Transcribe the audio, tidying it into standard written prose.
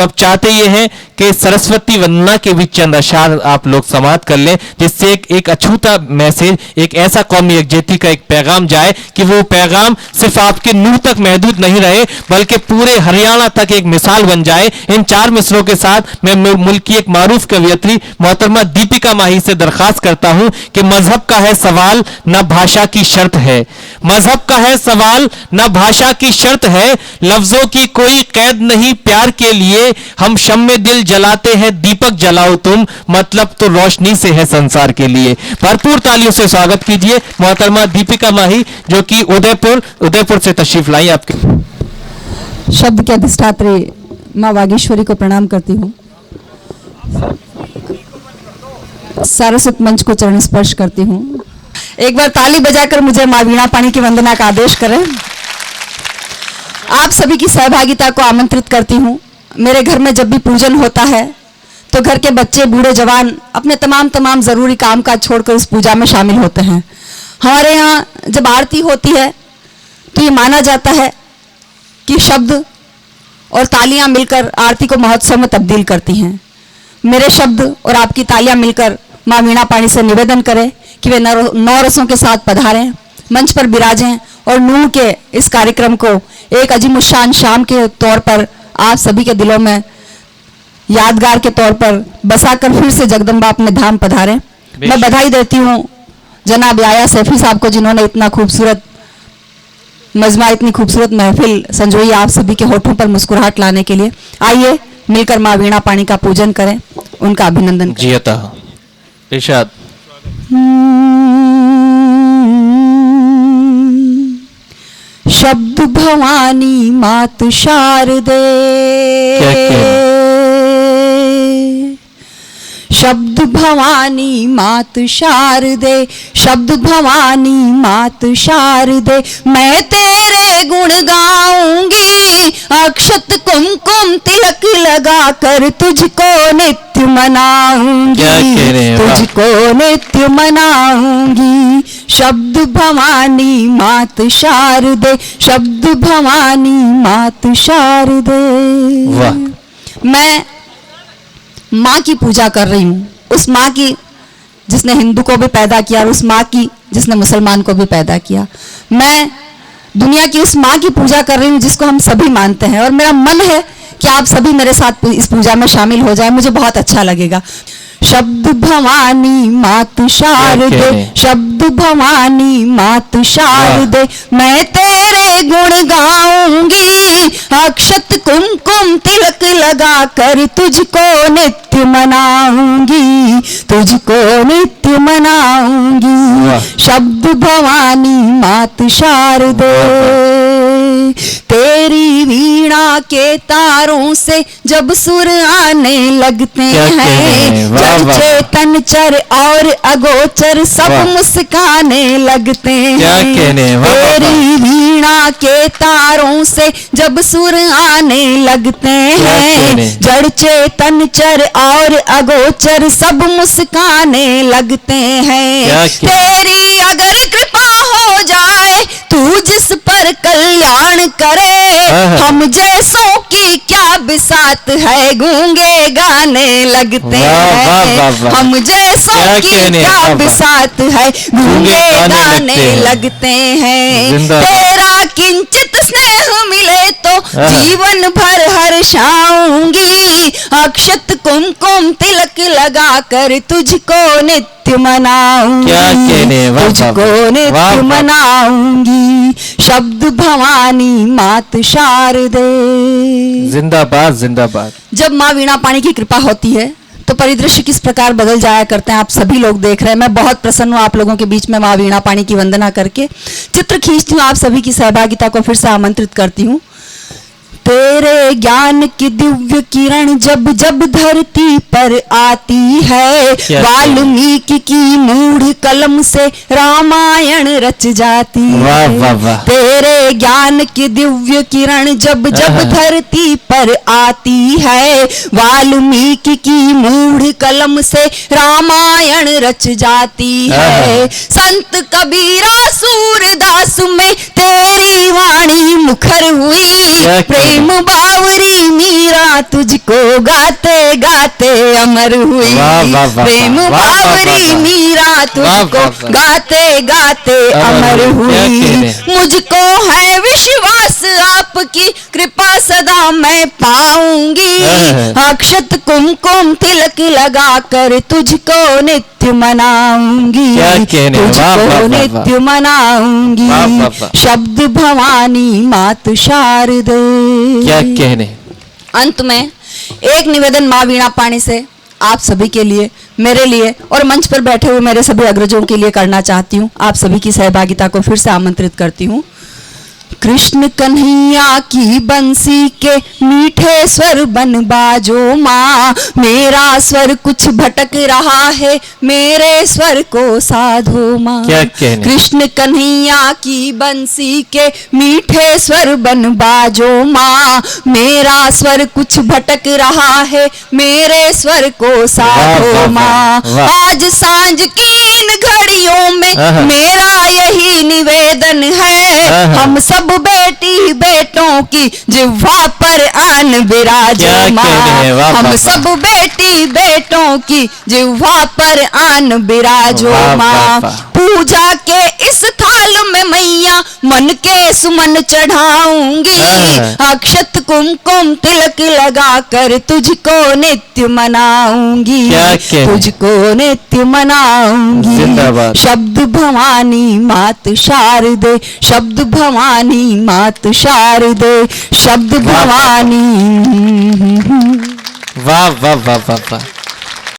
तब चाहते ये हैं कि सरस्वती वंदना के भी चंद अशार आप लोग समाप्त कर लें, जिससे एक अछूता मैसेज, एक ऐसा कौमी यकजहती का एक पैगाम जाए कि वो पैगाम सिर्फ आपके नूह तक महदूद नहीं रहे बल्कि पूरे हरियाणा तक एक मिसाल बन जाए। इन 4 मिसरों के साथ मैं मुल्क की एक मारूफ कवियत्री मोहतरमा दीपिका माही से दरखास्त करता हूं कि मजहब का है सवाल न भाषा की शर्त है, मजहब का है सवाल न भाषा की शर्त है, लफ्जों की कोई कैद नहीं प्यार के लिए, हम शम्मे दिल जलाते हैं दीपक जलाओ तुम, मतलब तो रोशनी से है संसार के लिए। भरपूर तालियों से स्वागत कीजिए मोहतरमा दीपिका माही जो कि उदयपुर से तशरीफ लाई। आपके शब्द के अधिष्ठात्री माँ वागीश्वरी को प्रणाम करती हूँ। सारस्वत मंच को चरण स्पर्श करती हूँ। एक बार ताली बजाकर मुझे माँ वीणा पानी की वंदना का आदेश करें। आप सभी की सहभागिता को आमंत्रित करती हूँ। मेरे घर में जब भी पूजन होता है तो घर के बच्चे बूढ़े जवान अपने तमाम जरूरी काम काज छोड़कर उस पूजा में शामिल होते हैं। हमारे यहाँ जब आरती होती है तो ये माना जाता है कि शब्द और तालियां मिलकर आरती को महोत्सव में तब्दील करती हैं। मेरे शब्द और आपकी तालियां मिलकर माँ वीणा पानी से निवेदन करें कि वे 9 रसों के साथ पधारें, मंच पर विराजें और नूह के इस कार्यक्रम को एक अजीमुशान शाम के तौर पर आप सभी के दिलों में यादगार के तौर पर बसाकर फिर से जगदम्बा अपने धाम पधारें। मैं बधाई देती हूँ जनाब याया सैफी साहब को जिन्होंने इतना खूबसूरत मजमा, इतनी खूबसूरत महफिल संजोई आप सभी के होठों पर मुस्कुराहट लाने के लिए। आइए मिलकर माँ वीणा पानी का पूजन करें, उनका अभिनंदन करें। इरशाद। शब्द भवानी मात शारदे, शब्द भवानी मात शारदे, शब्द भवानी मात शारदे, मैं तेरे गुण गाऊंगी, अक्षत कुमकुम तिलक लगा कर तुझको नित्य मनाऊंगी, तुझको नित्य मनाऊंगी। शब्द भवानी मात शारदे, शब्द भवानी मात शारदे। मैं माँ की पूजा कर रही हूँ, उस माँ की जिसने हिंदू को भी पैदा किया और उस माँ की जिसने मुसलमान को भी पैदा किया। मैं दुनिया की उस माँ की पूजा कर रही हूँ जिसको हम सभी मानते हैं, और मेरा मन है कि आप सभी मेरे साथ इस पूजा में शामिल हो जाए, मुझे बहुत अच्छा लगेगा। शब्द भवानी मात शारदे, शब्द भवानी मात शारदे, मैं तेरे गुण गाऊंगी, अक्षत कुमकुम तिलक लगा कर तुझको नित्य मनाऊंगी, तुझको नित्य मनाऊंगी। शब्द भवानी मात शारदे, तेरी वीणा के तारों से जब सुर आने लगते हैं, जड़ चेतन चर और अगोचर सब मुस्काने लगते हैं। तेरी वीणा के तारों से जब सुर आने लगते हैं, जड़ चेतन चर और अगोचर सब मुस्काने लगते हैं। तेरी अगर कृपा हो जाए तू जिस पर कल्याण करे, हम जैसों की क्या बिसात है, गूंगे गाने लगते हैं। हम जैसों की क्या बिसात है, गूंगे गाने लगते हैं। तेरा किंचित स्नेह मिले तो जीवन भर हर्षाऊंगी, अक्षत कुमकुम तिलक लगा कर तुझको नित्य मनाऊंगी, तुझको नित्य मनाऊंगी। शब्द भवानी मात शारदे। जिंदाबाद जिंदाबाद। जब माँ वीणा पानी की कृपा होती है तो परिदृश्य किस प्रकार बदल जाया करते हैं, आप सभी लोग देख रहे हैं। मैं बहुत प्रसन्न हूँ आप लोगों के बीच में माँ वीणा पानी की वंदना करके। चित्र खींचती हूँ, आप सभी की सहभागिता को फिर से आमंत्रित करती हूँ। तेरे ज्ञान की दिव्य किरण जब जब धरती पर आती है, वाल्मीकि की मूढ़ कलम से रामायण रच जाती है। तेरे ज्ञान की दिव्य किरण जब जब धरती पर आती है, वाल्मीकि की मूढ़ कलम से रामायण रच जाती है। संत कबीरा सूरदास में तेरी वाणी मुखर हुई। क्या प्रेम बावरी मीरा तुझको गाते गाते अमर हुई। वाह, वाह, वाह, प्रेम वाह, वाह, वाह, बावरी वाह। मीरा तुझको वाह, वाह। गाते गाते अमर क्या हुई। कहने। मुझको है विश्वास आपकी कृपा सदा मैं पाऊंगी। अक्षत कुमकुम तिलक लगा कर तुझको नित्य मनाऊंगी। क्या कहने। वाह, वाह, तुझको वाह, वाह। नित्य मनाऊंगी। वाह, वाह, वाह। शब्द भवानी मात शारदे। क्या कहने। अंत में एक निवेदन माँ वीणा पाणी से आप सभी के लिए, मेरे लिए और मंच पर बैठे हुए मेरे सभी अग्रजों के लिए करना चाहती हूँ। आप सभी की सहभागिता को फिर से आमंत्रित करती हूँ। कृष्ण कन्हैया की बंसी के मीठे स्वर बन बाजो माँ। मेरा स्वर कुछ भटक रहा है, मेरे स्वर को साधो माँ। क्या कहने। कृष्ण कन्हैया की बंसी के मीठे स्वर बन बाजो माँ। मेरा स्वर कुछ भटक रहा है, मेरे स्वर को वाह, वाह, साधो माँ। वाह। आज सांझ की इन घड़ियों में आहा। मेरा यही निवेदन है। आहा। हम सब बेटी बेटों की जिह्वा पर आन बिराजो क्या माँ। कहने हैं, वाह, हम वाह, सब बेटी बेटों की जिह्वा पर आन बिराजो वाह, वाह, माँ। वाह। पूजा के इस थाल में मैया मन के सुमन चढ़ाऊंगी। आहा। अक्षत कुमकुम तिलक लगा कर तुझको नित्य मनाऊंगी। क्या कहने। तुझको नित्य मनाऊंगी। जिंदाबाद। शब्द भवानी मात शारदे। शब्द भवानी मात शारदे। शब्द वाह, वाह, वाह। भवानी। वाह वाह वाह वाह वाह।